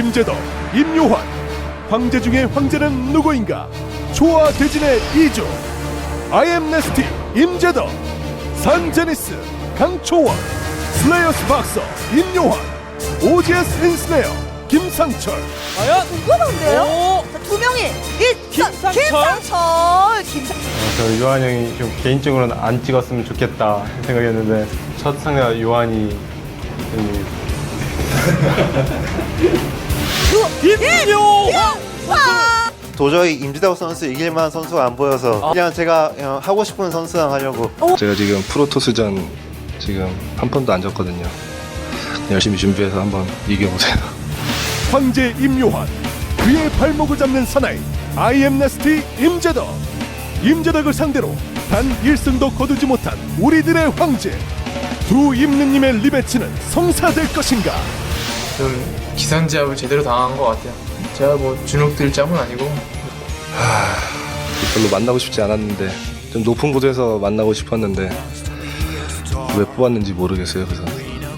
임재덕, 임요환, 황제 중의 황제는 누구인가? 조화대진의 이주, 아이엠 네스티, 임재덕, 산제니스, 강초원, 슬레이어스 박서, 임요환, OGS 인슬레어, 김상철. 과연? 궁금한데요? 자, 두 명이 김상철. 저 요한 형이 좀 개인적으로는 안 찍었으면 좋겠다 생각했는데 첫 상대가 요한이 형이 김요환. 도저히 임지덕 선수 이길 만한 선수가 안 보여서 그냥 제가 하고 싶은 선수랑 하려고. 제가 지금 프로토스전 지금 한 번도 안 졌거든요. 열심히 준비해서 한번 이겨보세요. 황제 임요환, 그의 발목을 잡는 사나이 아이엠 네스티 임재덕. 임재덕을 상대로 단 1승도 거두지 못한 우리들의 황제. 두 임느님의 리배치는 성사될 것인가? 좀 기선제압을 제대로 당한 것 같아요. 제가 뭐 주눅들 짬은 아니고. 별로 만나고 싶지 않았는데 좀 높은 곳에서 만나고 싶었는데 왜 뽑았는지 모르겠어요. 그래서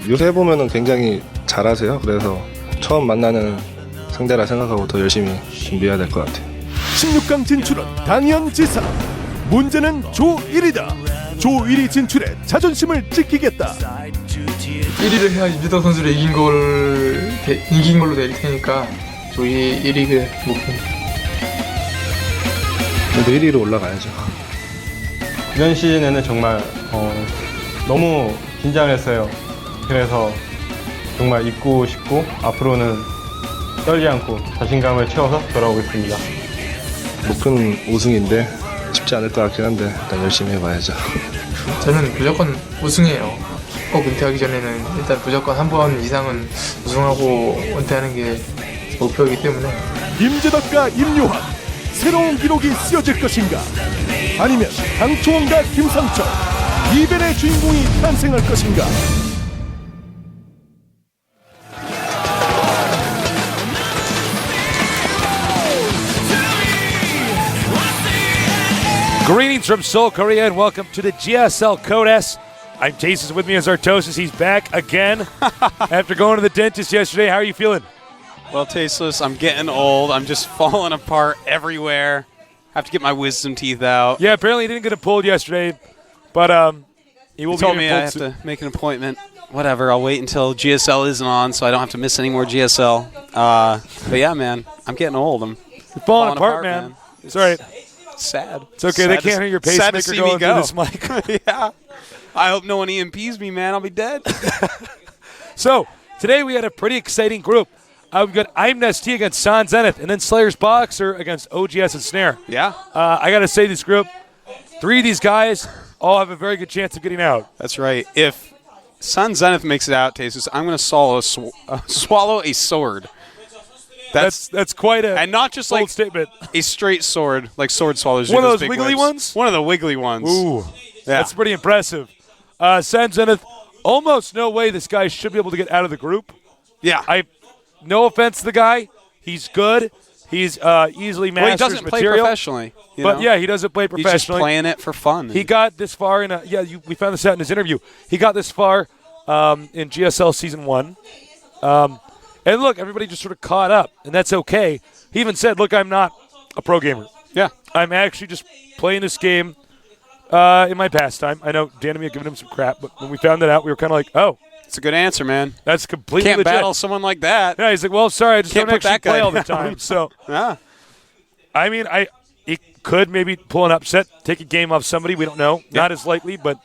요새 해보면은 굉장히 잘하세요. 그래서 처음 만나는 상대라 생각하고 더 열심히 준비해야 될 것 같아요. 16강 진출은 당연지사. 문제는 조1이다. 조1위 진출에 자존심을 지키겠다. 1위를 해야 임지덕 선수를 이긴 걸로 될 테니까 저희 1위를 목표입니다. 그래도 1위로 올라가야죠. 이번 시즌에는 정말 너무 긴장을 했어요. 그래서 정말 잊고 싶고 앞으로는 떨지 않고 자신감을 채워서 돌아오겠습니다. 목표는 우승인데 쉽지 않을 것 같긴 한데 일단 열심히 해봐야죠. 저는 무조건 우승해요. 꼭 은퇴하기 전에는 일단 무조건 한 번 이상은 우승하고 은퇴하는 게 목표이기 때문에. 임재덕과 임요환, 새로운 기록이 쓰여질 것인가? 아니면 강초원과 김상철, 이변의 주인공이 탄생할 것인가? Greetings from Seoul, Korea, and welcome to the GSL Code S. I'm Tasis. With me is Artosis. He's back again after going to the dentist yesterday. How are you feeling? Well, Tasteless, I'm getting old. I'm just falling apart everywhere. Have to get my wisdom teeth out. Yeah, apparently he didn't get it pulled yesterday, but he will He told be me getting I it have pulled to make an appointment. Whatever, I'll wait until GSL isn't on so I don't have to miss any more GSL. But yeah, man, I'm getting old. I'm You're falling apart, man. It's all right. It's sad. It's okay. They can't hear your sad to pacemaker see going me go. through this mic. Yeah. I hope no one EMPs me, man. I'll be dead. So, today we had a pretty exciting group. We've got I'm Nestea against San Zenith, and then Slayer's Boxer against OGS and Snare. Yeah. I got to say, this group, 3 of these guys all have a very good chance of getting out. That's right. If Sun Zenith makes it out, Tasteless, I'm going to swallow a sword. That's quite a and not just bold like statement. a straight sword, like sword swallows. One of those those big wiggly whips. ones? One of the wiggly ones. Ooh, Yeah. that's pretty impressive. San Zenith, almost no way this guy should be able to get out of the group. Yeah. No offense to the guy. He's good. He's easily masters Well, he doesn't play material. professionally. You But know? yeah, he doesn't play He's professionally. just playing it for fun. He got this far in we found this out in his interview. He got this far in GSL Season 1. And look, everybody just sort of caught up, and that's okay. He even said, look, I'm not a pro gamer. Yeah. I'm actually just playing this game in my pastime. I know Dan and me have given him some crap, but when we found that out, we were kind of like, oh. It's a good answer, man. That's completely Can't legit. battle someone like that. Yeah, he's like, well, sorry, I just Can't don't put actually that guy play all the down. time. So, Yeah. I mean, he could maybe pull an upset, take a game off somebody. We don't know. Not as likely, but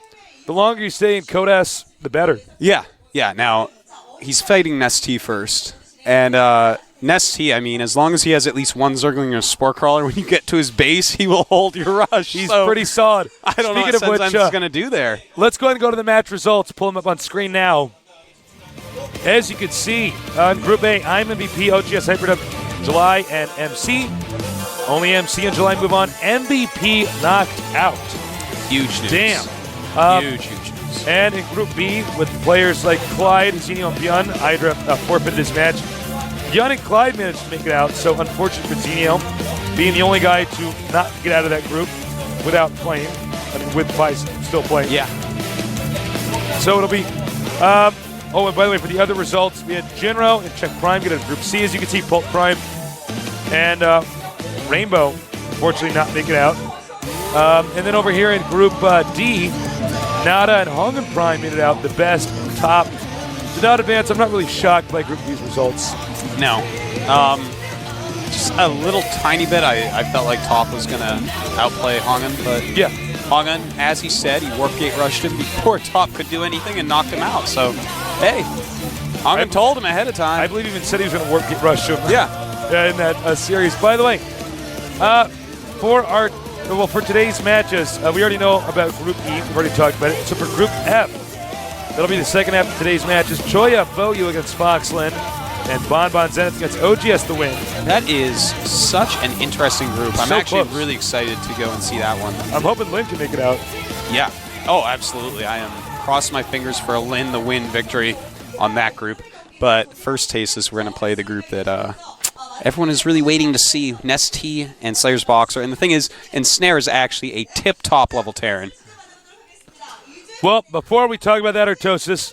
the longer you stay in Code S, the better. Yeah. Yeah. Now, he's fighting Nestea first. And Nestea, I mean, as long as he has at least one Zergling and a Spore Crawler, when you get to his base, he will hold your rush. He's So, pretty solid. I don't know Speaking what of which, Sensen's going to do there. let's go ahead and go to the match results. Pull them up on screen now. As you can see, in Group A, I'm MVP, OGS Hyperdub, July, and MC. Only MC and July move on. MVP knocked out. Huge news. Damn. Huge news. And in Group B, with players like Clyde, Zenio, and Bjorn, Hydra forfeited this match. Bjorn and Clyde managed to make it out, so unfortunate for Zenio, being the only guy to not get out of that group without playing. I mean, with Pies still playing. Yeah. So it'll be Oh, and by the way, for the other results, we had Jinro and Czech Prime get a Group C. As you can see, Pulp Prime and Rainbow, unfortunately, not make it out. And then over here in Group D, Nada and Hongan Prime made it out. The best, top, did not advance. I'm not really shocked by Group D's results. No. Just a little tiny bit. I felt like Top was going to outplay Hongan, but Yeah. Hongan, as he said, he warp gate rushed him before Top could do anything and knocked him out. So, hey, Hongan told him ahead of time. I believe he even said he was going to warp get rush him. Yeah. In that series. By the way, for today's matches, we already know about Group E. We've already talked about it. So for Group F, that'll be the second half of today's matches. Choya Voyu against Foxlin and Bon Zenith against OGS the win. That is such an interesting group. I'm So actually close. really excited to go and see that one. I'm hoping Lynn can make it out. Yeah. Oh, absolutely. I am crossing my fingers for a Lin the win victory on that group. But first taste is we're going to play the group that everyone is really waiting to see, Nestea and Slayer's Boxer. And the thing is, Ensnare is actually a tip-top level Terran. Well, before we talk about that, Artosis,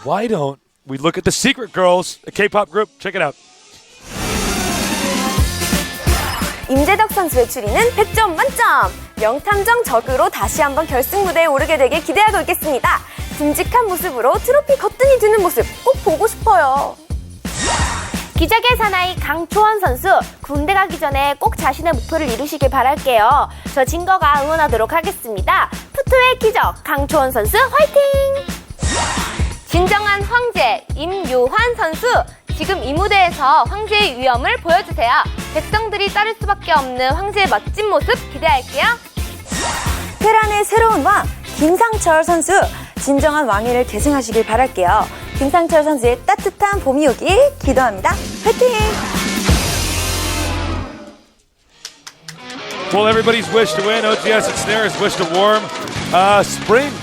why don't we look at the Secret Girls, a K-pop group? Check it out. 임재덕 선수의 추리는 100점 만점! 명탐정 적으로 다시 한번 결승 무대에 오르게 되길 기대하고 있겠습니다. 듬직한 모습으로 트로피 거뜬히 드는 모습 꼭 보고 싶어요. 기적의 사나이 강초원 선수, 군대 가기 전에 꼭 자신의 목표를 이루시길 바랄게요. 저 진거가 응원하도록 하겠습니다. 푸트의 기적 강초원 선수 화이팅! 진정한 황제 임요환 선수, 지금 이 무대에서 황제의 위엄을 보여주세요. 백성들이 따를 수밖에 없는 황제의 멋진 모습 기대할게요. 테란의 새로운 왕 김상철 선수, 진정한 왕위를 계승하시길 바랄게요. 김상철 선수의 따뜻한 봄이 오길 기도합니다. 화이팅! Well, everybody's wish to win. OGS and Snare's wish to warm. Spring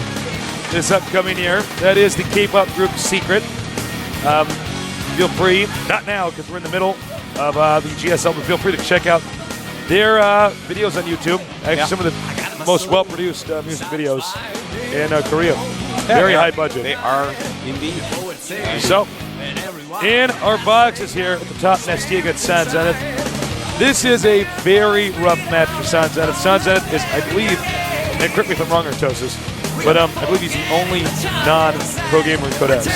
this upcoming year. That is the K-pop group Secret. Feel free, not now because we're in the middle of the GSL, but feel free to check out their videos on YouTube. Actually, some of the most well-produced music videos in Korea. Very high budget. They are indeed. So, in our boxes here at the top, Nestea against San Zenith. This is a very rough match for San Zenith. San Zenith is, I believe, and correct me if I'm wrong, Artosis, but I believe he's the only non-pro gamer in Codex.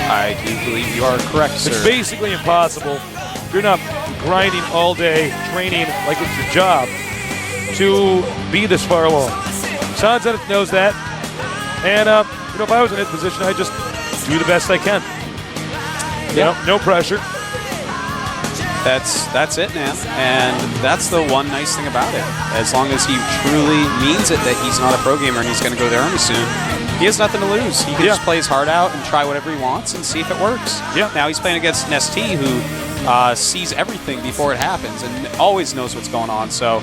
I do believe you are correct, sir. It's basically impossible. If you're not grinding all day, training like it's your job, to be this far along. San Zenith knows that, and if I was in his position, I'd just do the best I can. No pressure. That's it, man. And that's the one nice thing about it. As long as he truly means it that he's not a pro gamer and he's going to go there only soon, he has nothing to lose. He can just play his heart out and try whatever he wants and see if it works. Now he's playing against Nestea, who sees everything before it happens and always knows what's going on. So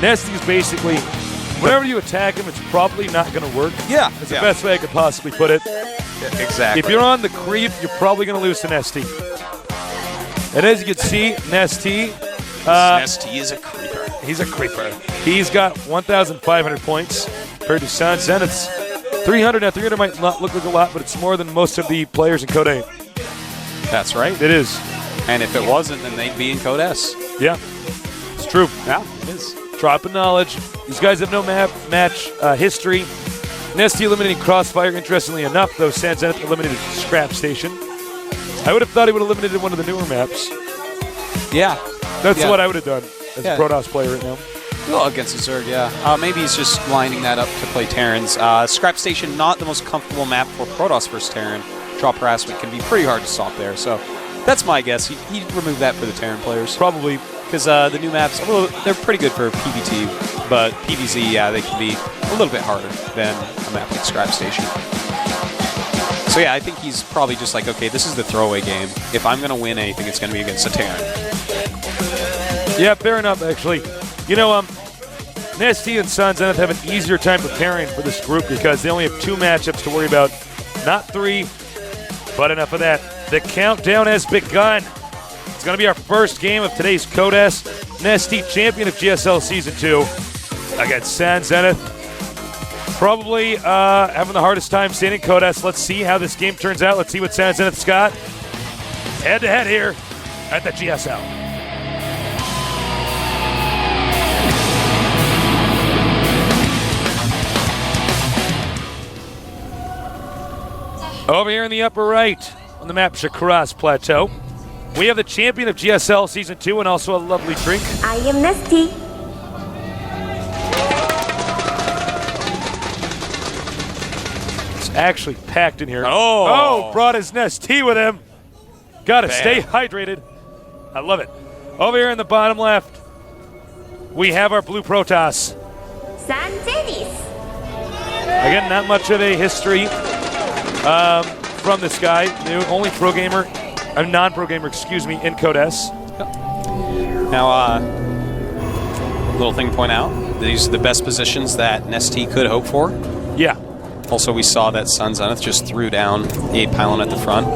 Nestea's basically, whenever you attack him, it's probably not going to work. That's the best way I could possibly put it. Exactly. If you're on the creep, you're probably going to lose to Nestea. And as you can see, Nestea is a creeper. He's a creeper. He's got 1,500 points compared to San Zenith's 300. Now, 300 might not look like a lot, but it's more than most of the players in Code 8. That's right. It is. And if it wasn't, then they'd be in Code S. Yeah, it's true. Yeah, it is. Dropping knowledge. These guys have no match history. Nestea eliminating Crossfire, interestingly enough, though San Zenith eliminated Scrap Station. I would have thought he would have eliminated one of the newer maps. Yeah. That's what I would have done as a Protoss player right now. Well, against the Zerg, maybe he's just lining that up to play Terrans. Scrap Station, not the most comfortable map for Protoss versus Terran. Drop harassment can be pretty hard to stop there. So that's my guess. He'd remove that for the Terran players. Probably. Because the new maps, although they're pretty good for PvT, but PvZ, they can be a little bit harder than a map like Scrap Station. So yeah, I think he's probably just like, okay, this is the throwaway game. If I'm going to win anything, it's going to be against a Terran. Yeah, fair enough, actually. Nestea and San Zenith have an easier time preparing for this group because they only have 2 matchups to worry about. Not 3, but enough of that. The countdown has begun. It's going to be our first game of today's Code S. Nestea, champion of GSL Season 2, against San Zenith. Probably having the hardest time standing Kodas. Let's see how this game turns out. Let's see what San Zenith's got. Head-to-head here at the GSL. Over here in the upper right on the map, Shakras Plateau, we have the champion of GSL Season 2 and also a lovely drink. I am Nestea. It's actually packed in here. Oh, brought his Nestea with him. Gotta stay hydrated. I love it. Over here in the bottom left, we have our blue Protoss. San Zenis. Again, not much of a history from this guy. New, only pro gamer, a non-pro gamer, excuse me, in Codes. Now, little thing to point out, these are the best positions that Nestea could hope for. Yeah. Also, we saw that Sun Zenith just threw down a pylon at the front.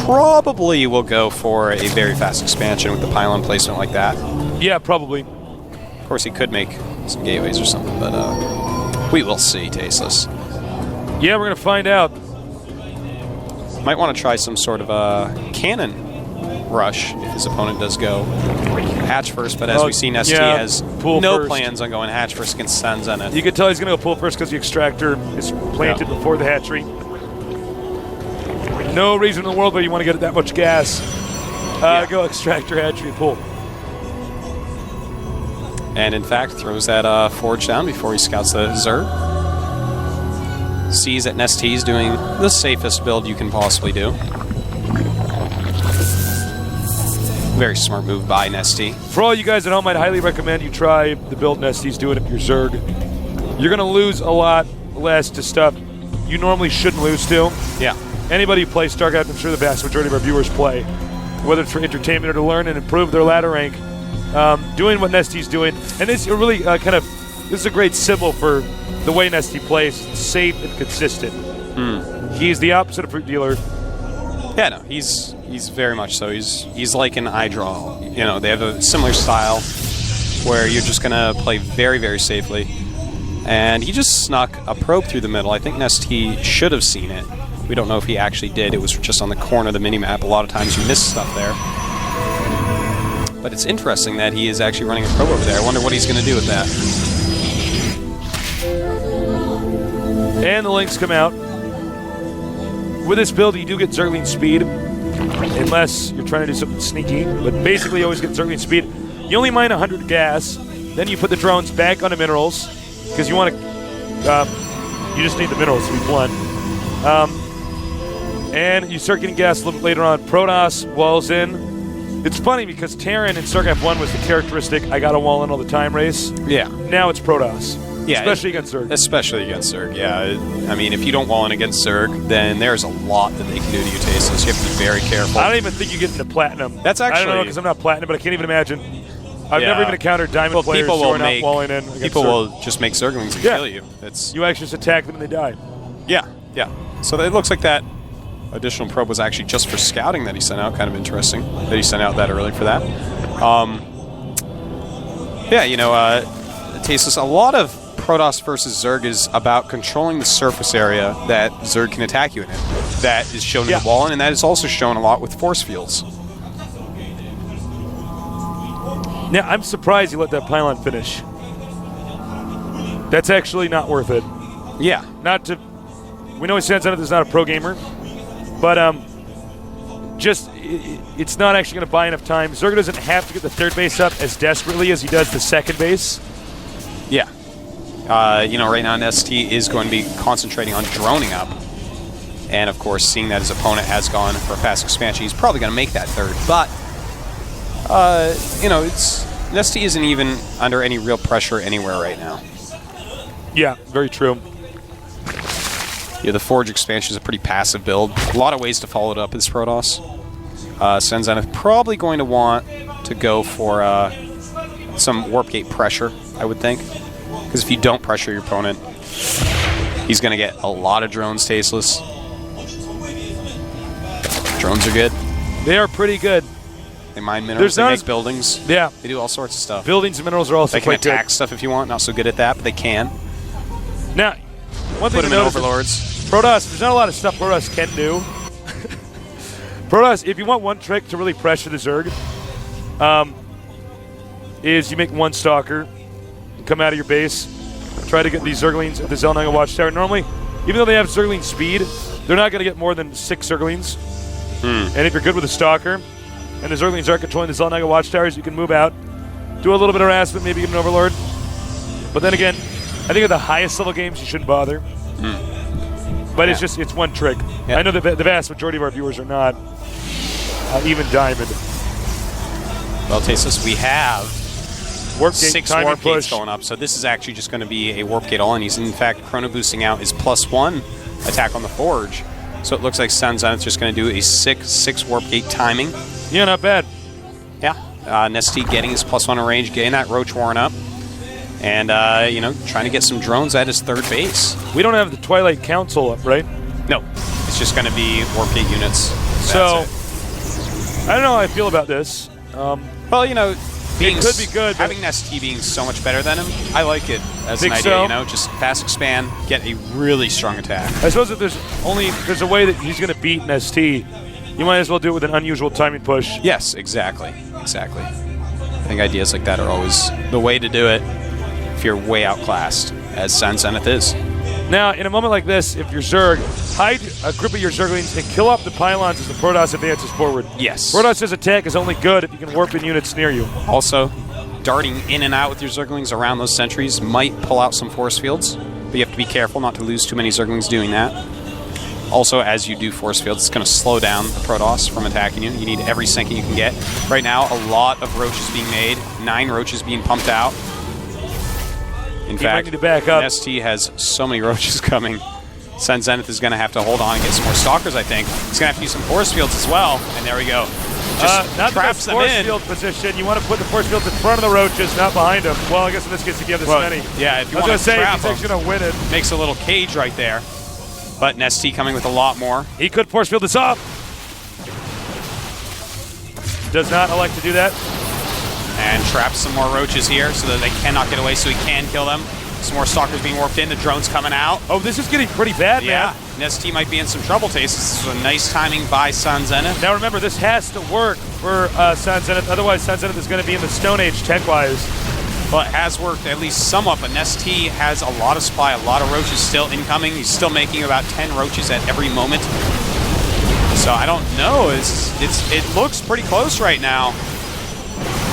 Probably will go for a very fast expansion with the pylon placement like that. Yeah, probably. Of course, he could make some gateways or something, but we will see, Tasteless. Yeah, we're going to find out. Might want to try some sort of a cannon rush if his opponent does go hatch first, but as we see, Nestea has no plans on going hatch first against San Zenith. You can tell he's going to go pull first because the extractor is planted before the hatchery. No reason in the world why you want to get that much gas. Go extractor, hatchery, pull. And in fact, throws that forge down before he scouts the Zerg. Sees that Nestea is doing the safest build you can possibly do. Very smart move by Nestea. For all you guys at home, I'd highly recommend you try the build Nestea's doing if you're Zerg. You're going to lose a lot less to stuff you normally shouldn't lose to. Yeah. Anybody who plays StarCraft, I'm sure the vast majority of our viewers play, whether it's for entertainment or to learn and improve their ladder rank, doing what Nestea's doing. And this really this is a great symbol for the way Nestea plays, safe and consistent. He's the opposite of Fruit Dealer. Yeah, no, he's very much so. He's like an iDraw. You know, they have a similar style where you're just gonna play very, very safely. And he just snuck a probe through the middle. I think Nestea should have seen it. We don't know if he actually did. It was just on the corner of the minimap. A lot of times you miss stuff there. But it's interesting that he is actually running a probe over there. I wonder what he's gonna do with that. And the links come out. With this build, you do get Zergling speed, unless you're trying to do something sneaky. But basically, you always get Zergling speed. You only mine 100 gas. Then you put the drones back onto minerals, because you want to... you just need the minerals to be blunt. And you start getting gas a little bit later on. Protoss walls in. It's funny, because Terran in StarCraft 1 was the characteristic I got a wall in all the time race. Yeah. Now it's Protoss. Yeah, especially against Zerg. Especially against Zerg, yeah. I mean, if you don't wall in against Zerg, then there's a lot that they can do to you, Tasteless. You have to be very careful. I don't even think you get into Platinum. That's actually... I don't know because I'm not Platinum, but I can't even imagine. I've never even encountered Diamond players who are not walling in against People Zerg. will just make Zerglings and kill you. You actually just attack them and they die. Yeah, yeah. So it looks like that additional probe was actually just for scouting that he sent out. Kind of interesting that he sent out that early for that. Yeah, you know, Tasteless, a lot of Protoss versus Zerg is about controlling the surface area that Zerg can attack you in. That is shown in the wall, and that is also shown a lot with force fields. Now, I'm surprised you let that pylon finish. That's actually not worth it. Yeah. Not to... We know San Zenith is not a pro gamer, but just... It's not actually going to buy enough time. Zerg doesn't have to get the third base up as desperately as he does the second base. Yeah. You know, right now Nestea is going to be concentrating on droning up. And, of course, seeing that his opponent has gone for a fast expansion, he's probably going to make that third. But, you know, Nestea isn't even under any real pressure anywhere right now. Yeah, very true. Yeah, the Forge expansion is a pretty passive build. A lot of ways to follow it up with this Protoss. San Zenith probably going to want to go for some Warp Gate pressure, I would think. Because if you don't pressure your opponent, he's going to get a lot of drones, Tasteless. Drones are good. They are pretty good. They mine minerals, they make buildings. Yeah. They do all sorts of stuff. Buildings and minerals are also quite good. They can quite attack stuff if you want, not so good at that, but they can. Now, one thing Put to him in notice is Overlords. Protoss, there's not a lot of stuff Protoss can do. Protoss, if you want one trick to really pressure the Zerg, is you make one Stalker, come out of your base, try to get these Zerglings at the Zelnaga Watchtower. Normally, even though they have Zergling speed, they're not going to get more than 6 Zerglings. And if you're good with a Stalker, and the Zerglings aren't controlling the Zelnaga Watchtowers, you can move out, do a little bit of harassment, maybe get an Overlord. But then again, I think at the highest level games, you shouldn't bother. But it's one trick. I know the vast majority of our viewers are not even Diamond. Well, Tasteless, we have Warp gate, 6 timing warp gates push. going up, so this is actually just going to be a warp gate all, and he's in fact chrono boosting out his +1 attack on the Forge. So it looks like Sun Zenith's just going to do a 6 warp gate timing. Yeah, not bad. Yeah, Nestea getting his +1 range, getting that Roach Warren up, and trying to get some drones at his third base. We don't have the Twilight Council up, right? No, it's just going to be warp gate units. So, I don't know how I feel about this. Well, being it could be good. Having Nestea being so much better than him, I like it as an Think idea. so? Just fast expand, get a really strong attack. I suppose if there's a way that he's going to beat Nestea, you might as well do it with an unusual timing push. Yes, exactly. I think ideas like that are always the way to do it if you're way outclassed, as Sun Zenith is. Now, in a moment like this, if you're Zerg, hide a group of your Zerglings and kill off the pylons as the Protoss advances forward. Yes. Protoss's attack is only good if you can warp in units near you. Also, darting in and out with your Zerglings around those sentries might pull out some force fields, but you have to be careful not to lose too many Zerglings doing that. Also, as you do force fields, it's going to slow down the Protoss from attacking you. You need every sinking you can get. Right now, a lot of roaches being made, 9 roaches being pumped out. In fact, need to back up. Nestea has so many roaches coming. Sun Zenith is going to have to hold on and get some more Stalkers, I think. He's going to have to use some force fields as well. And there we go. Just Not the traps best them force in. field position. You want to put the force fields in front of the roaches, not behind them. Well, I guess in this case, if you have this many. Yeah, if you I was want going to to say, trap if he's them, going to win it. makes a little cage right there. But Nestea coming with a lot more. He could force field this off. Does not elect to do that. And traps some more roaches here so that they cannot get away, so he can kill them. Some more Stalkers being warped in. The drone's coming out. Oh, this is getting pretty bad, Yeah, man. Nestea might be in some trouble, Taste. This is a nice timing by Sun Zenith. Now remember, this has to work for Sun Zenith. Otherwise, Sun Zenith is going to be in the Stone Age tech-wise. Well, it has worked at least somewhat, but Nestea has a lot of supply, a lot of roaches still incoming. He's still making about 10 roaches at every moment. So I don't know. It looks pretty close right now.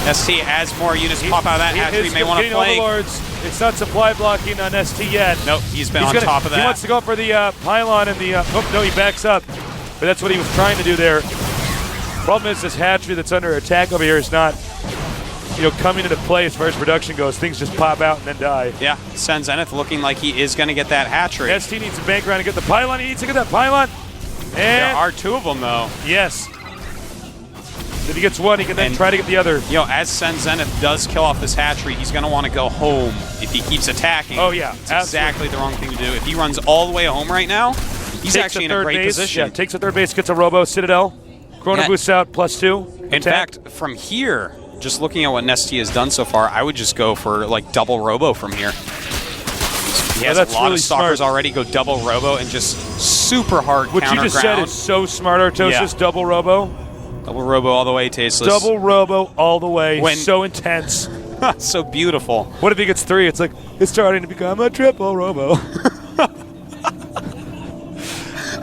Nestea, as more units pop out of that hatchery, may want to play. Overlords. It's not supply blocking on ST yet. Nope, he's been on top of that. He wants to go for the pylon and the... oh, no, he backs up. But that's what he was trying to do there. Problem is, this hatchery that's under attack over here is not, coming into play as far as production goes. Things just pop out and then die. Yeah, Sun Zenith looking like he is going to get that hatchery. ST needs to bank around and get the pylon. He needs to get that pylon. And there are 2 of them, though. yes. If he gets one, he can then try to get the other. As Sun Zenith does kill off this hatchery, he's going to want to go home if he keeps attacking. Oh, yeah. It's exactly the wrong thing to do. If he runs all the way home right now, he's actually in a great position. Yeah, takes a third base, gets a Robo, Citadel. Chrono boosts out, +2. In fact, from here, just looking at what Nestea has done so far, I would just go for, double Robo from here. He has a lot of Stalkers already. Go double Robo and just super hard what counter you just ground. said is so smart, Artosis. Yeah. Double Robo. Double Robo all the way, Tasteless. Double Robo all the way. So intense. So beautiful. What if he gets 3? It's like, it's starting to become a triple Robo.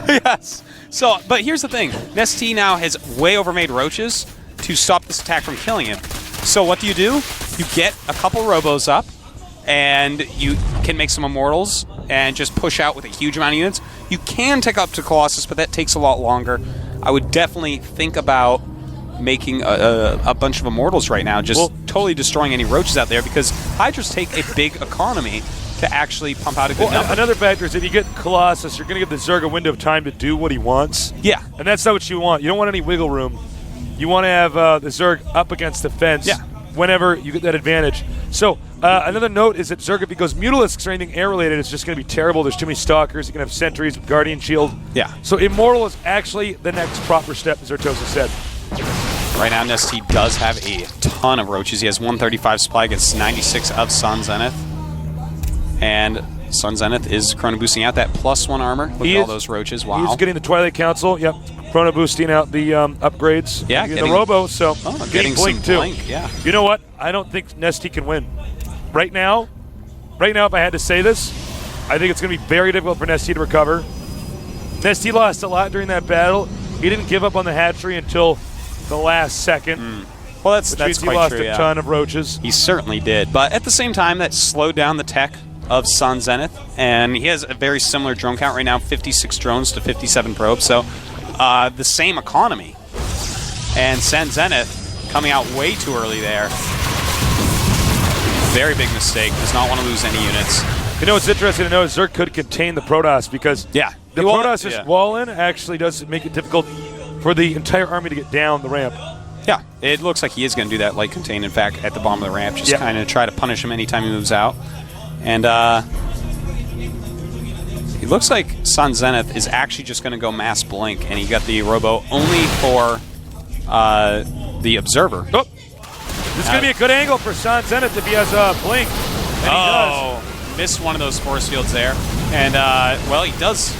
Yes. So, but here's the thing. Nestea now has way overmade roaches to stop this attack from killing him. So what do? You get a couple Robos up, and you can make some Immortals and just push out with a huge amount of units. You can take up to Colossus, but that takes a lot longer. I would definitely think about making a bunch of Immortals right now, just totally destroying any roaches out there, because Hydras take a big economy to actually pump out a good number. Another factor is if you get Colossus, you're going to give the Zerg a window of time to do what he wants. Yeah. And that's not what you want. You don't want any wiggle room. You want to have the Zerg up against the fence whenever you get that advantage. So another note is that Zerg, if he goes Mutalisks or anything air-related, it's just going to be terrible. There's too many Stalkers. You can have Sentries with Guardian Shield. Yeah. So Immortal is actually the next proper step, as Artosis said. Right now, Nestea does have a ton of roaches. He has 135 supply, gets 96 of Sun Zenith. And Sun Zenith is chrono boosting out that +1 armor. Look at all those roaches. Wow. He's getting the Twilight Council. Yep. Chrono boosting out the upgrades. Yeah, getting the Robo, so getting Blink some too. Blink, yeah. You know what? I don't think Nestea can win. Right now, if I had to say this, I think it's going to be very difficult for Nestea to recover. Nestea lost a lot during that battle. He didn't give up on the hatchery until the last second. Well, that's But quite he lost true, a ton of roaches. He certainly did. But at the same time, that slowed down the tech of Sun Zenith. And he has a very similar drone count right now, 56 drones to 57 probes. So the same economy. And Sun Zenith coming out way too early there. Very big mistake. Does not want to lose any units. You know what's interesting to know is Zerk could contain the Protoss because the Protoss' wall-in actually does make it difficult for the entire army to get down the ramp. Yeah, it looks like he is going to do that light contain, in fact, at the bottom of the ramp. Just kind of try to punish him anytime he moves out. And it looks like Sun Zenith is actually just going to go mass blink, and he got the Robo only for the Observer. Oh, this is going to be a good angle for Sun Zenith if he has a blink. And he does. Missed one of those force fields there. And, well, he does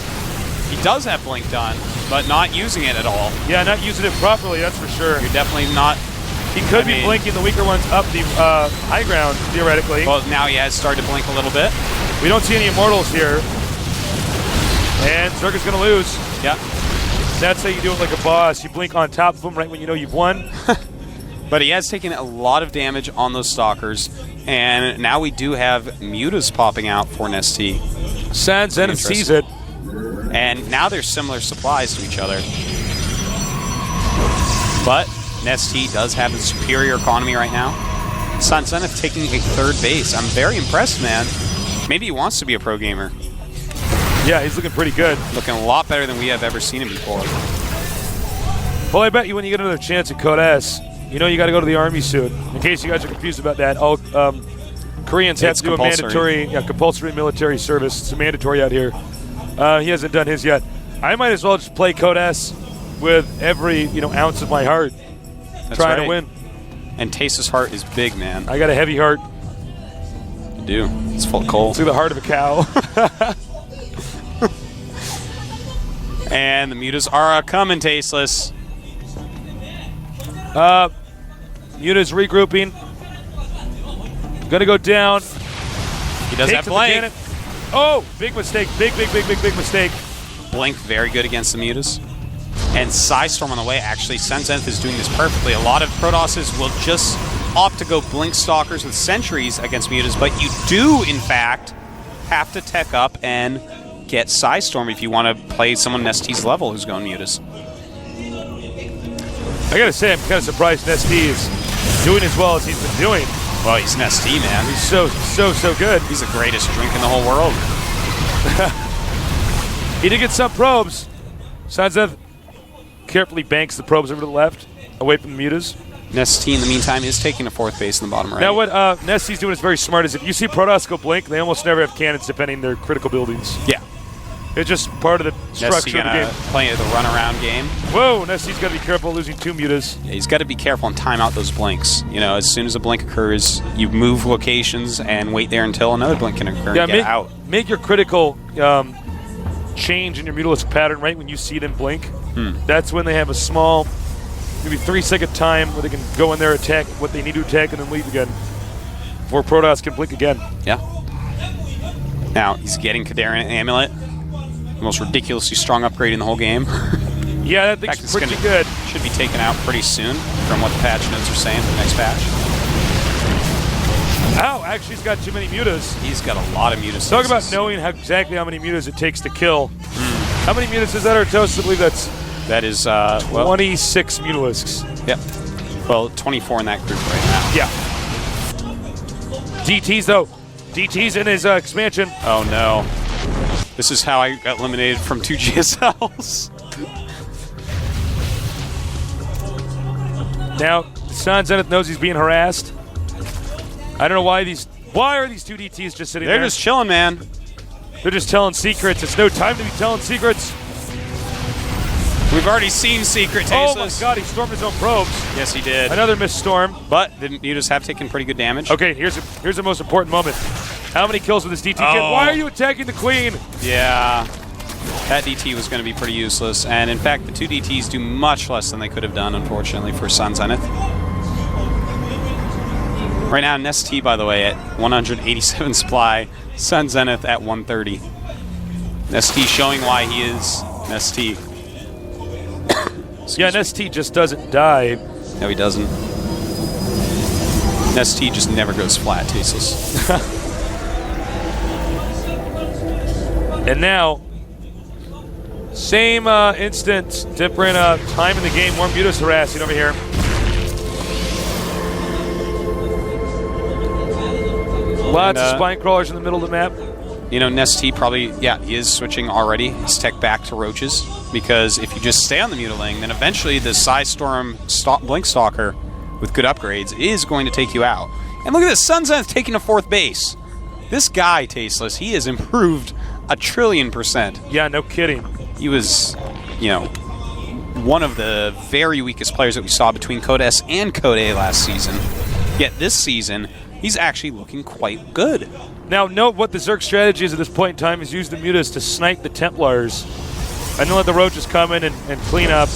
have blink done, but not using it at all. Yeah, not using it properly, that's for sure. You're definitely not. He could be blinking the weaker ones up the high ground, theoretically. Well, now he has started to blink a little bit. We don't see any Immortals here. And Zerk is going to lose. Yeah. That's how you do it like a boss. You blink on top of them right when you know you've won. But he has taken a lot of damage on those Stalkers. And now we do have Mutas popping out for Nestea. Sun Zenith sees it. And now there's similar supplies to each other. But Nestea does have a superior economy right now. Sun Zenith taking a third base. I'm very impressed, man. Maybe he wants to be a pro gamer. Yeah, he's looking pretty good. Looking a lot better than we have ever seen him before. Well, I bet you when you get another chance at Code S, you know you got to go to the Army soon. In case you guys are confused about that, all Koreans have to do a compulsory military service. It's mandatory out here. He hasn't done his yet. I might as well just play Code S with every ounce of my heart, trying to win. And Tase's heart is big, man. I got a heavy heart. You do. It's full of coal. It's like the heart of a cow. And the Mutas are coming, Tasteless. Mutas regrouping. Gonna go down. He does have blink. Oh, big mistake. Big mistake. Blink very good against the Mutas. And Psystorm on the way. Actually, Sun Zenith is doing this perfectly. A lot of Protosses will just opt to go Blink Stalkers with Sentries against Mutas, but you do, in fact, have to tech up and get Psystorm if you want to play someone Nestea's level who's going Mutas. I gotta say, I'm kind of surprised Nestea is doing as well as he's been doing. Well, he's Nestea, man. He's so good. He's the greatest drink in the whole world. He did get some probes. Sun Zenith carefully banks the probes over to the left, away from the Mutas. Nestea, in the meantime, is taking a fourth base in the bottom right. Now, what Nestea's doing is very smart. Is if you see Protoss go blink, they almost never have cannons defending their critical buildings. Yeah. It's just part of the structure of the game. Playing the runaround game. Whoa, Nestea's got to be careful losing 2 Mutas. Yeah, he's got to be careful and time out those blinks. As soon as a blink occurs, you move locations and wait there until another blink can occur and get out. Make your critical change in your Mutalisk pattern right when you see them blink. That's when they have a small, maybe 3-second time where they can go in there, attack what they need to attack, and then leave again. Before Protoss can blink again. Yeah. Now, he's getting Kadarian Amulet. The most ridiculously strong upgrade in the whole game. Yeah, that thing's pretty good. Should be taken out pretty soon from what the patch notes are saying for the next patch. Ow, actually he's got too many Mutas. He's got a lot of Mutas. Talk about knowing exactly how many Mutas it takes to kill. How many Mutas is that, Artos? I believe that is 26 Mutalisks. Yep. Well, 24 in that group right now. Yeah. DT's though. DT's in his expansion. Oh no. This is how I got eliminated from 2 GSLs. Now, Sun Zenith knows he's being harassed. I don't know why are these 2 DTs just sitting there? They're just chilling, man. They're just telling secrets. It's no time to be telling secrets. We've already seen secret Tasteless. Oh my god, he stormed his own probes. Yes, he did. Another missed storm. But the Mutas have taken pretty good damage. Okay, here's the most important moment. How many kills with this DT? Oh. Why are you attacking the queen? Yeah. That DT was going to be pretty useless. And in fact, the 2 DTs do much less than they could have done, unfortunately, for Sun Zenith. Right now, Nestea, by the way, at 187 supply. Sun Zenith at 130. Nestea showing why he is Nestea. Yeah, Nestea just doesn't die. No, he doesn't. Nestea just never goes flat, tasteless. And now, same instant, different time in the game. More Mutas harassing over here. Lots of spine crawlers in the middle of the map. You know, Nestea probably, he is switching already his tech back to roaches, because if you just stay on the Mutiling, then eventually the Psystorm Blink Stalker with good upgrades is going to take you out. And look at this, Sun Zenith taking a 4th base. This guy, Tasteless, he has improved 1,000,000,000%. Yeah, no kidding. He was, you know, one of the very weakest players that we saw between Code S and Code A last season. Yet this season, he's actually looking quite good. Now, note what the Zerg strategy is at this point in time is use the Mutas to snipe the Templars and then let the Roaches come in and clean up.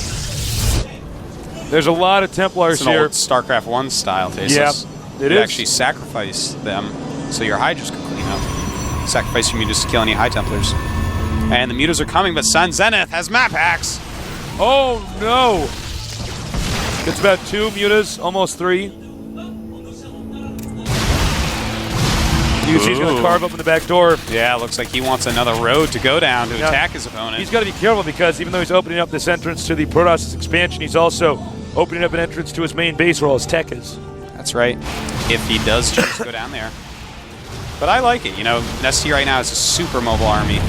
There's a lot of Templars It's an here. old StarCraft 1 style, Tasteless. Yeah, it you is. actually sacrifice them so your Hydras can clean up. Sacrifice your Mutas to kill any High Templars. And the Mutas are coming, but Sun Zenith has map hacks. Oh, no. It's about 2 Mutas, almost 3. You can see he's going to carve up in the back door. Yeah, looks like he wants another road to go down to Now, attack his opponent. He's got to be careful because even though he's opening up this entrance to the Protoss expansion, he's also opening up an entrance to his main base where all his tech is. That's right, if he does choose to go down there. But I like it. You know, Nestea right now is a super mobile army.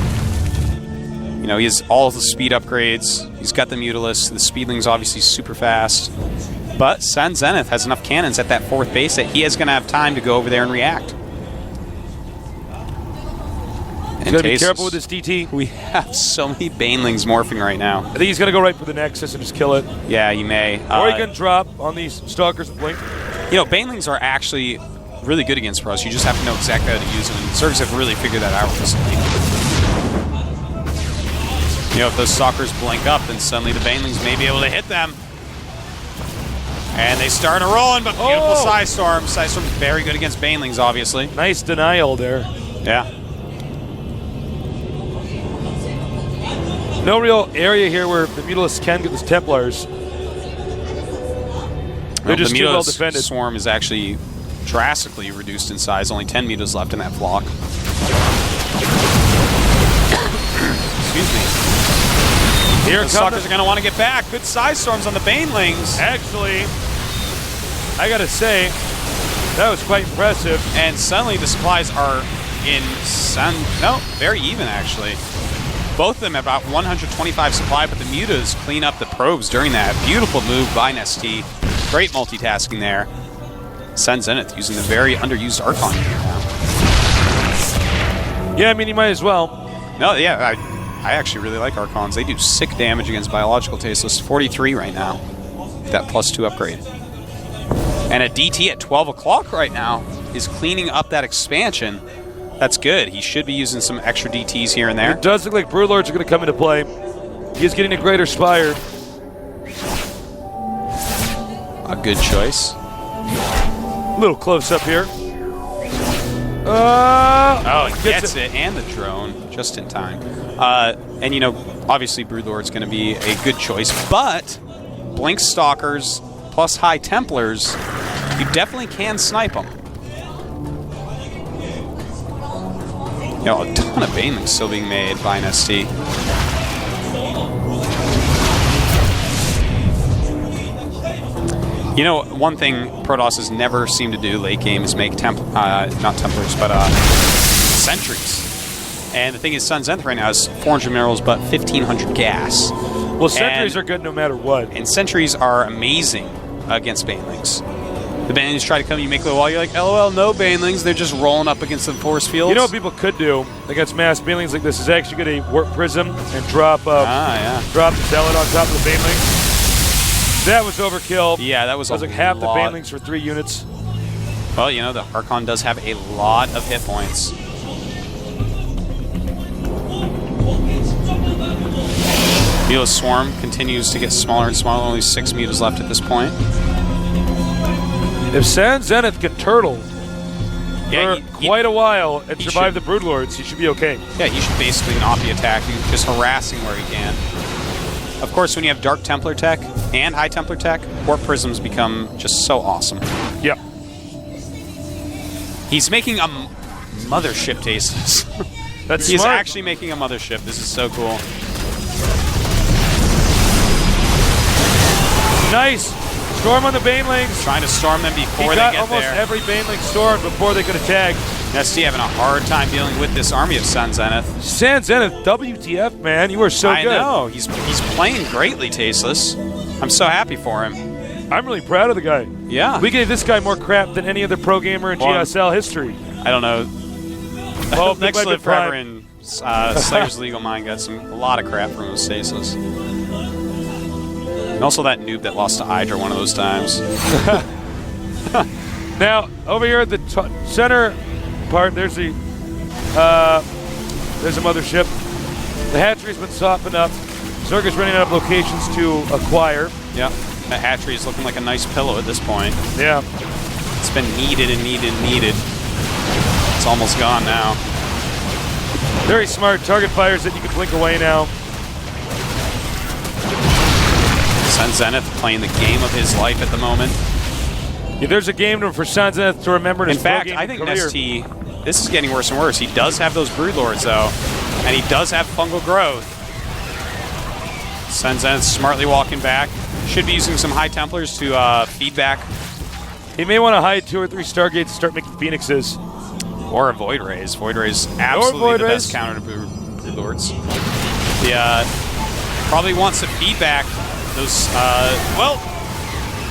You know, he has all the speed upgrades. He's got the Mutalisk. The Speedling's obviously super fast. But Sun Zenith has enough cannons at that 4th base that he is going to have time to go over there and react. He's got to be careful with this DT. We have so many Banelings morphing right now. I think he's going to go right for the Nexus and just kill it. Yeah, you may. Or he can drop on these Stalkers with Blink. You know, Banelings are actually really good against pros. You just have to know exactly how to use them. And Zergs have really figured that out recently. You know, if those Stalkers blink up, then suddenly the Banelings may be able to hit them. And they start rolling, but beautiful Psystorm. Psystorm's very good against Banelings, obviously. Nice denial there. Yeah. No real area here where the Mutalisks can get the Templars. They're just too well defended. Swarm is actually drastically reduced in size. Only 10 mutas left in that flock. Excuse me. Here the Stalkers are going to want to get back. Good size storms on the Banelings. Actually, I got to say, that was quite impressive. And suddenly the supplies are very even actually. Both of them have about 125 supply, but the mutas clean up the probes during that. Beautiful move by Nestea. Great multitasking there. Sun Zenith using the very underused Archon here now. Yeah, I mean, he might as well. No, yeah, I actually really like Archons. They do sick damage against biological tasteless. 43 right now. That +2 upgrade. And a DT at 12 o'clock right now is cleaning up that expansion. That's good. He should be using some extra DTs here and there. It does look like Broodlords are going to come into play. He's getting a greater Spire. A good choice. A little close up here. He gets it, and the drone, just in time. And, you know, obviously Broodlord's going to be a good choice, but Blink Stalkers plus High Templars, you definitely can snipe them. You know, a ton of Banelings still being made by Nestea. You know, one thing Protoss has never seemed to do late game is make not Templars, but Sentries. And the thing is, Sun Zenith right now is 400 minerals, but 1,500 gas. Well, Sentries are good no matter what. And Sentries are amazing against Banelings. The Banelings try to come, you make a little wall, you're like, LOL, no Banelings, they're just rolling up against the force fields. You know what people could do against mass Banelings like this is actually get a Warp Prism and drop the Zealot on top of the Banelings. That was overkill. Yeah, that was like half the Banelings for 3 units. Well, you know, the Archon does have a lot of hit points. Muta's Swarm continues to get smaller and smaller. Only 6 Mutas left at this point. If San Zenith can turtle Yeah, for quite a while and survive the Broodlords, he should be okay. Yeah, he should basically not be attacking, just harassing where he can. Of course, when you have Dark Templar tech and High Templar tech, Warp Prisms become just so awesome. Yep. He's making a mothership tasteless. He's smart. actually making a mothership. This is so cool. Nice. Storm on the Banelings. Trying to storm them before He they got get almost there. every Baneling stormed before they could attack. Nestea having a hard time dealing with this army of Sun Zenith. San Zenith, WTF, man. You are so I good. know. He's playing greatly, Tasteless. I'm so happy for him. I'm really proud of the guy. Yeah. We gave this guy more crap than any other pro gamer in Well, GSL history. I don't know. Well, Next Big Live Big Forever Prime. and Slayer's Legal Mind got a lot of crap from those Tasteless. And also that noob that lost to Hydra one of those times. Now, over here at the center part, there's a mothership. The hatchery's been softened up. Zerg is running out of locations to acquire. Yeah. That hatchery is looking like a nice pillow at this point. Yeah. It's been needed and needed and needed. It's almost gone now. Very smart. Target fires that you can blink away now. Sun Zenith playing the game of his life at the moment. Yeah, there's a game for San Zenith to remember in In his pro fact, gaming I think career. Nestea, this is getting worse and worse. He does have those Broodlords, though, and he does have fungal growth. Sun Zenith smartly walking back. Should be using some High Templars to feed back. He may want to hide 2 or 3 Stargates and start making Phoenixes. Or a Void Rays. Void Rays absolutely the best Rays. counter to Broodlords. He probably wants to feed back those, well,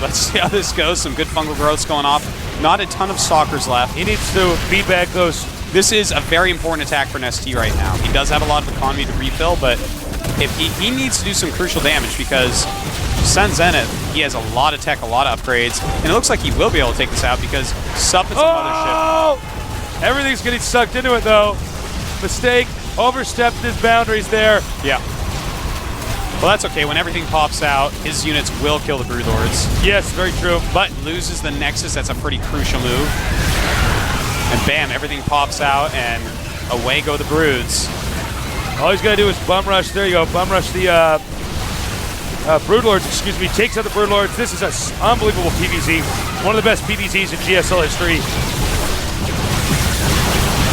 let's see how this goes. Some good fungal growths going off. Not a ton of Stalkers left. He needs to feed back those. This is a very important attack for Nestea right now. He does have a lot of economy to refill, but if he needs to do some crucial damage because Sun Zenith, he has a lot of tech, a lot of upgrades, and it looks like he will be able to take this out because Sup is a mothership. Everything's getting sucked into it, though. Mistake. Overstepped his boundaries there. Yeah. Well, that's okay. When everything pops out, his units will kill the Broodlords. Yes, very true. But loses the Nexus. That's a pretty crucial move. And bam, everything pops out, and away go the Broods. All he's got to do is bum rush. There you go. Bum rush the Broodlords, excuse me. Takes out the Broodlords. This is an unbelievable PvZ. One of the best PvZs in GSL history.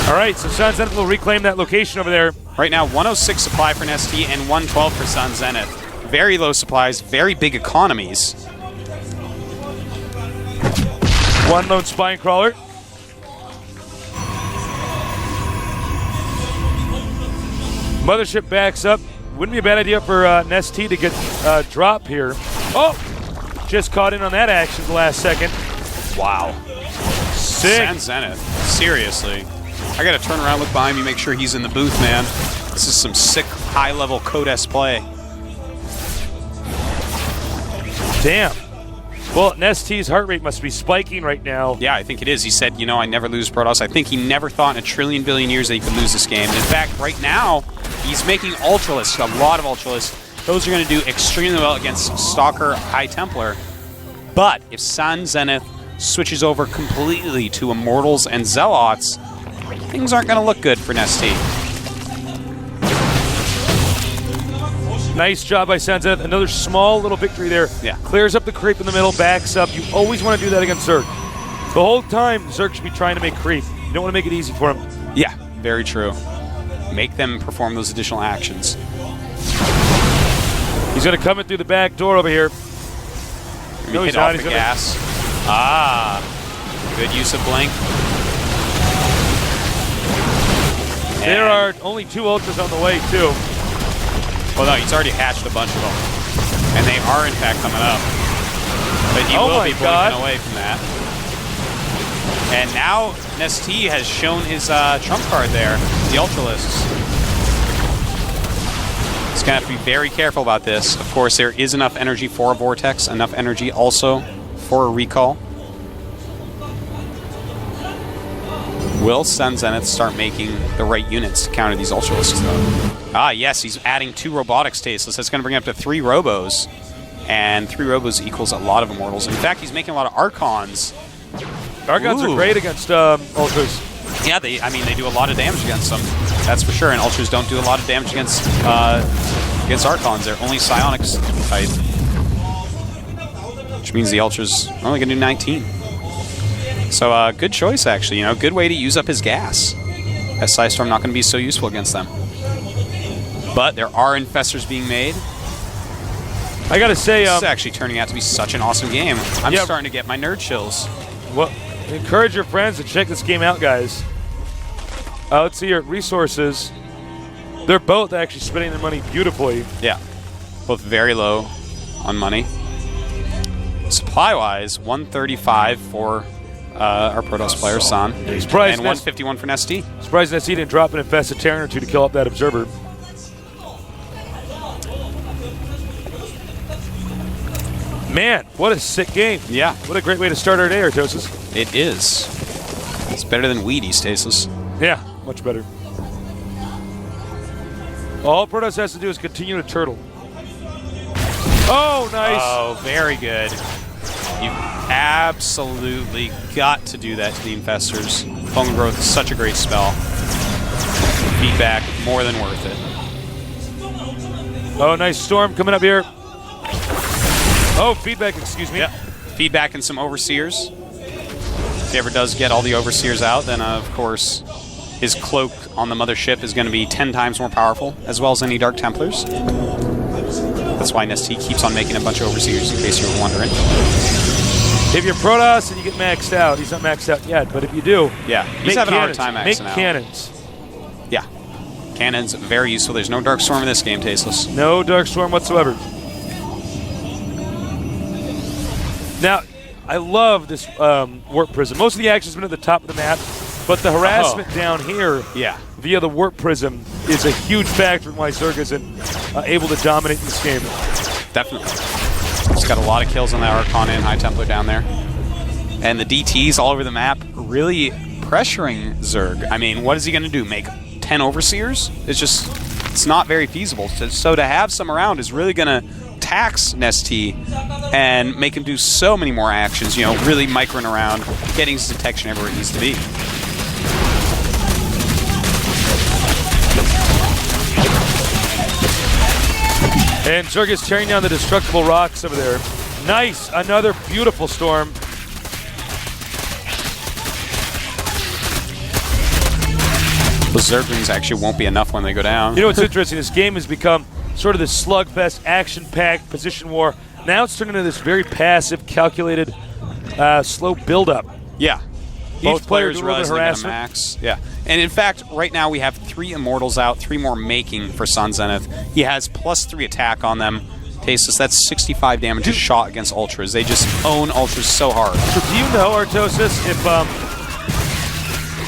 All right, so Sun Zenith will reclaim that location over there. Right now, 106 supply for Nestea and 112 for Sun Zenith. Very low supplies, very big economies. One lone Spine Crawler. Mothership backs up. Wouldn't be a bad idea for Nestea to get drop here. Oh! Just caught in on that action at the last second. Wow. Sick. Sun Zenith. Seriously. I gotta turn around, look behind me, make sure he's in the booth, man. This is some sick, high-level Codes play. Damn. Well, Nestea's heart rate must be spiking right now. Yeah, I think it is. He said, you know, I never lose Protoss. I think he never thought in a trillion billion years that he could lose this game. In fact, right now, he's making Ultralisk, a lot of Ultralisk. Those are going to do extremely well against Stalker, High Templar. But if Sun Zenith switches over completely to Immortals and Zealots, things aren't going to look good for Nestea. Nice job by San Zenith. Another small little victory there. Yeah. Clears up the creep in the middle, backs up. You always want to do that against Zerg. The whole time, Zerg should be trying to make creep. You don't want to make it easy for him. Yeah, very true. Make them perform those additional actions. He's going to come in through the back door over here. No, hit off the gas. Ah, good use of Blink. There are only 2 Ultras on the way, too. Well, no, he's already hatched a bunch of them. And they are, in fact, coming up. But he will be blinking away from that. And now Nestea has shown his trump card there, the Ultralisks. He's going to have to be very careful about this. Of course, there is enough energy for a Vortex, enough energy also for a Recall. Will Sun Zenith start making the right units to counter these Ultralisks, though? Ah, yes, he's adding 2 robotics tasteless. That's going to bring up to 3 robos. And 3 robos equals a lot of Immortals. In fact, he's making a lot of Archons. Archons are great against Ultras. Yeah, they do a lot of damage against them. That's for sure. And Ultras don't do a lot of damage against Archons. They're only Psionics type. Which means the Ultras are only going to do 19. So good choice, actually. You know, good way to use up his gas. As Psystorm not going to be so useful against them. But there are Infestors being made. I gotta say, this is actually turning out to be such an awesome game. I'm starting to get my nerd chills. Well, encourage your friends to check this game out, guys. Let's see your resources. They're both actually spending their money beautifully. Yeah, both very low on money. Supply-wise, 135 for our Protoss player, San, and 151 for Nestea. Surprised Nestea didn't drop an Infested Terran or 2 to kill up that Observer. Man, what a sick game. Yeah. What a great way to start our day, Artosis. It is. It's better than Weedy, Stasis. Yeah, much better. All Protoss has to do is continue to turtle. Oh, nice. Oh, very good. You've absolutely got to do that to the Infestors. Fungal Growth is such a great spell. Feedback, more than worth it. Oh, nice Storm coming up here. Oh, feedback, excuse me. Yeah. Feedback and some Overseers. If he ever does get all the Overseers out, then of course his cloak on the mothership is going to be 10 times more powerful, as well as any Dark Templars. That's why Nestea keeps on making a bunch of Overseers, in case you were wondering. If you're Protoss and you get maxed out, he's not maxed out yet, but if you do, yeah, he's having a hard time maxing out. Make cannons. Yeah. Cannons, very useful. There's no Dark Storm in this game, Tasteless. No Dark Storm whatsoever. Now, I love this Warp Prism. Most of the action's been at the top of the map, but the harassment down here via the Warp Prism is a huge factor in why Zerg isn't able to dominate this game. Definitely. He's got a lot of kills on that Archon and High Templar down there. And the DTs all over the map really pressuring Zerg. I mean, what is he going to do? Make 10 Overseers? It's not very feasible. So to have some around is really going to tax Nestea and make him do so many more actions, you know, really microing around, getting his detection everywhere it needs to be. And Zerg is tearing down the destructible rocks over there. Nice, another beautiful Storm. The Zerglings actually won't be enough when they go down. You know what's interesting? This game has become sort of this slugfest, action-packed position war. Now it's turned into this very passive, calculated, slow build-up. Yeah. Both players realize they're going to max. Yeah. And in fact, right now we have 3 Immortals out, 3 more making for Sun Zenith. He has +3 attack on them. Tasteless, that's 65 damage a shot against Ultras. They just own Ultras so hard. So do you know, Artosis,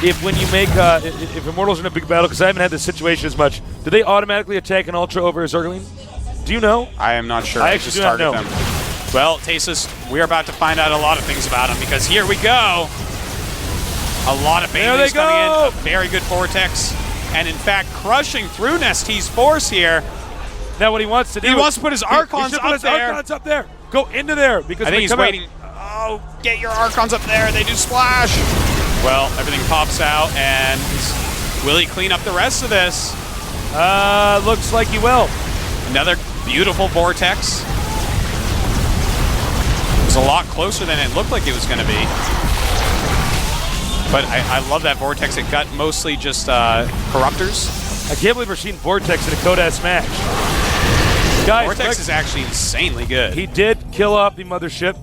if when you make, if Immortals are in a big battle, because I haven't had this situation as much, do they automatically attack an Ultra over a Zergling? Do you know? I am not sure. I actually just do not know. them. Well, Tasteless, we're about to find out a lot of things about him, because here we go. A lot of babies coming in. A very good Vortex. And in fact, crushing through Nestea's force here. Now what he wants to do... He wants to put his Archons up there. Archons up there. Go into there. Because I think he's waiting. Oh, get your Archons up there. They do splash. Well, everything pops out, and will he clean up the rest of this? Looks like he will. Another beautiful Vortex. It was a lot closer than it looked like it was going to be. But I love that Vortex. It got mostly just Corruptors. I can't believe we're seeing Vortex in a Kodas match. Guys, Vortex is actually insanely good. He did kill up the mothership.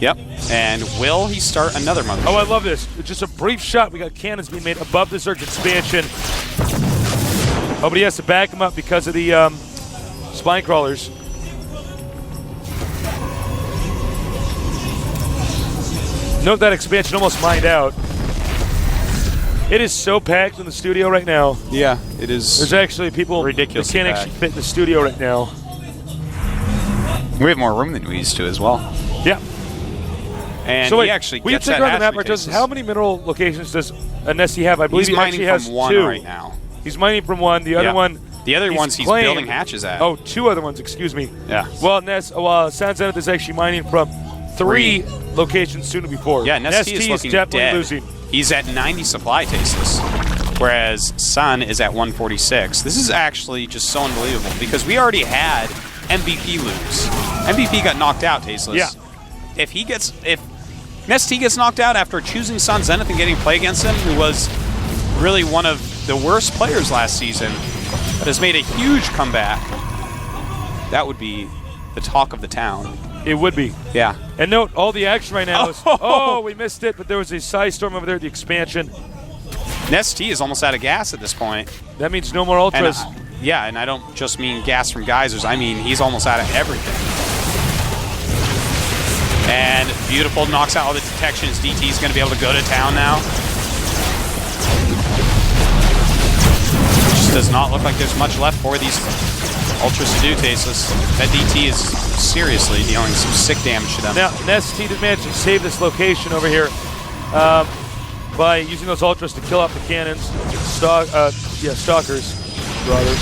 Yep. And will he start another mothership? Oh, I love this. Just a brief shot. We got cannons being made above the Zerg expansion. Oh, but he has to back him up because of the spine crawlers. Note that expansion almost mined out. It is so packed in the studio right now. Yeah, it is. There's actually people that can't actually fit in the studio right now. We have more room than we used to as well. Yeah. And So wait, he actually will you gets take that around the map, hatchery, Tasteless. How many mineral locations does Nestea have? I believe He's he actually mining has from one 2 right now. He's mining from 1. The other Yeah. one. The other ones he's claimed- building hatches at. Oh, 2 other ones. Excuse me. Yeah. Well, San Zenith is actually mining from 3 locations soon to be 4. Yeah, Nestea is looking definitely dead. losing. He's at 90 supply, Tasteless, whereas Sun is at 146. This is actually just so unbelievable because we already had MVP lose. MVP got knocked out, Tasteless. Yeah. If Nestea gets knocked out after choosing Sun Zenith and getting play against him, who was really one of the worst players last season, but has made a huge comeback, that would be the talk of the town. It would be. Yeah. And note, all the action right now is, we missed it, but there was a Psy Storm over there at the expansion. Nestea is almost out of gas at this point. That means no more Ultras. And I don't just mean gas from geysers. I mean, he's almost out of everything. And Beautiful knocks out all the detections. DT is going to be able to go to town now. Just does not look like there's much left for these Ultras to do, Tasteless. That DT is seriously dealing some sick damage to them. Now, Nestea did manage to save this location over here by using those Ultras to kill off the cannons. Stalkers, rather.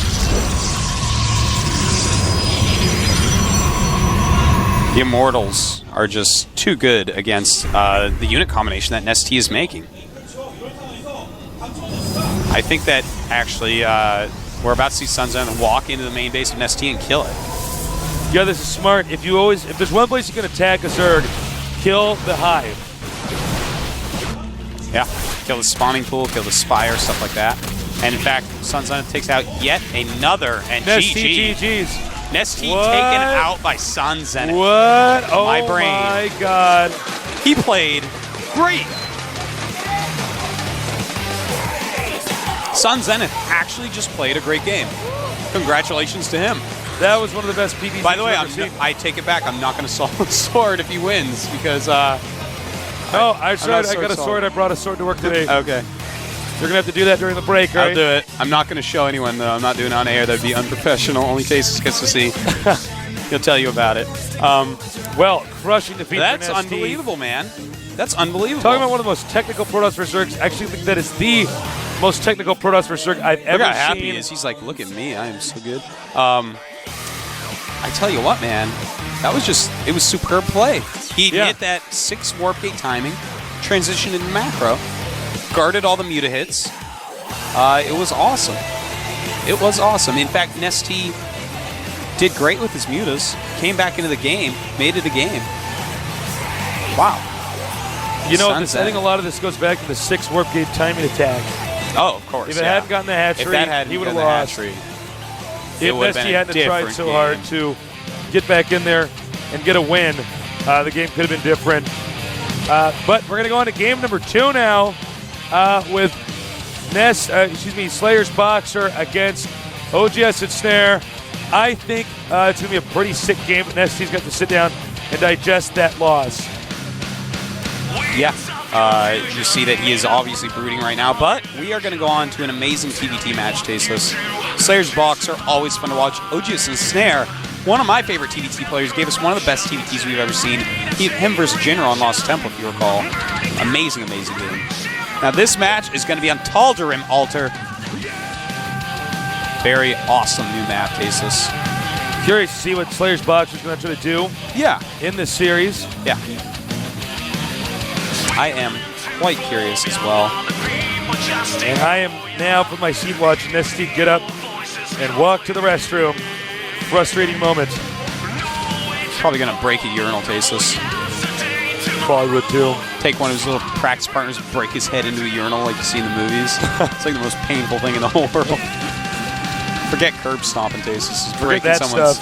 The Immortals are just too good against the unit combination that Nestea is making. I think that actually we're about to see Sun Zenith walk into the main base of Nestea and kill it. Yeah, this is smart. If there's one place you can attack a Zerg, kill the Hive. Yeah, kill the spawning pool, kill the Spire, stuff like that. And in fact, Sun Zenith takes out yet another, and GG's. Nestea taken out by Sun Zenith. What? Oh my brain. My God. He played great. Sun Zenith actually just played a great game. Congratulations to him. That was one of the best PvPs. By the way, I've ever seen. I take it back. I'm not going to Solid Sword if he wins because. I got a sword. I brought a sword to work today. Okay. You're going to have to do that during the break, right? I'll do it. I'm not going to show anyone, though. I'm not doing it on air. That would be unprofessional. Only Tasteless gets to see. He'll tell you about it. Crushing defeat. That's for Nestea. unbelievable, man. That's unbelievable. Talking about one of the most technical Protoss for Zergs. I actually think that is the most technical Protoss for Zerg I've ever Look how seen. happy he is. He's like, look at me. I am so good. I tell you what, man. It was superb play. He hit that 6 Warp Gate timing, transitioned into macro, guarded all the muta hits. It was awesome. It was awesome. In fact, Nestea did great with his mutas, came back into the game, made it a game. Wow. I think a lot of this goes back to the 6 Warp Gate timing attack. Oh, of course. If it hadn't gotten the hatchery, he would have lost. If Nestea hadn't tried so hard to get back in there and get a win, the game could have been different. But we're going to go on to game number 2 now with Slayer's Boxer against OGS and Snare. I think it's going to be a pretty sick game. Nestea's got to sit down and digest that loss. Yeah. You see that he is obviously brooding right now, but we are going to go on to an amazing TVT match, Tasteless. Slayer's Boxer, always fun to watch. OGS and Snare, one of my favorite TVT players, gave us one of the best TVTs we've ever seen. Him versus Jinro on Lost Temple, if you recall. Amazing, amazing game. Now this match is going to be on Tal'Darim Altar. Very awesome new map, Tasteless. Curious to see what Slayer's Boxer is going to try to do in this series. Yeah. I am quite curious as well. And I am now from my seat watching Nestea get up and walk to the restroom. Frustrating moment. Probably going to break a urinal, Tasteless. Probably would too. Take one of his little practice partners, break his head into a urinal like you see in the movies. It's like the most painful thing in the whole world. Forget curb stomping, Tasteless. Just breaking someone's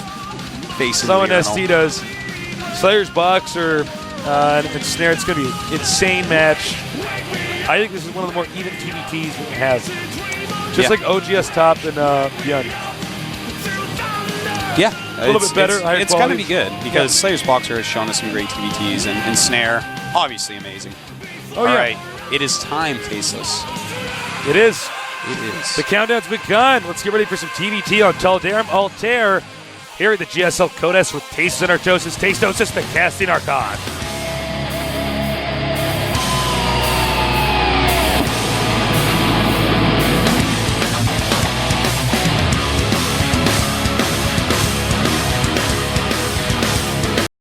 face into a urinal. Nestea does. Slayer's Boxer and Snare, it's going to be an insane match. I think this is one of the more even TVTs we can have. Just like OGS top and Beyond. Yeah. A little bit better, higher It's going to quality. be good because Slayer's Boxer has shown us some great TVTs and Snare, obviously amazing. All right. It is time, Tasteless. It is. It is. The countdown's begun. Let's get ready for some TVT on Tal'Darim Altair. Here at the GSL Codex with Taste and Artosis, Tastosis, the Casting Archon.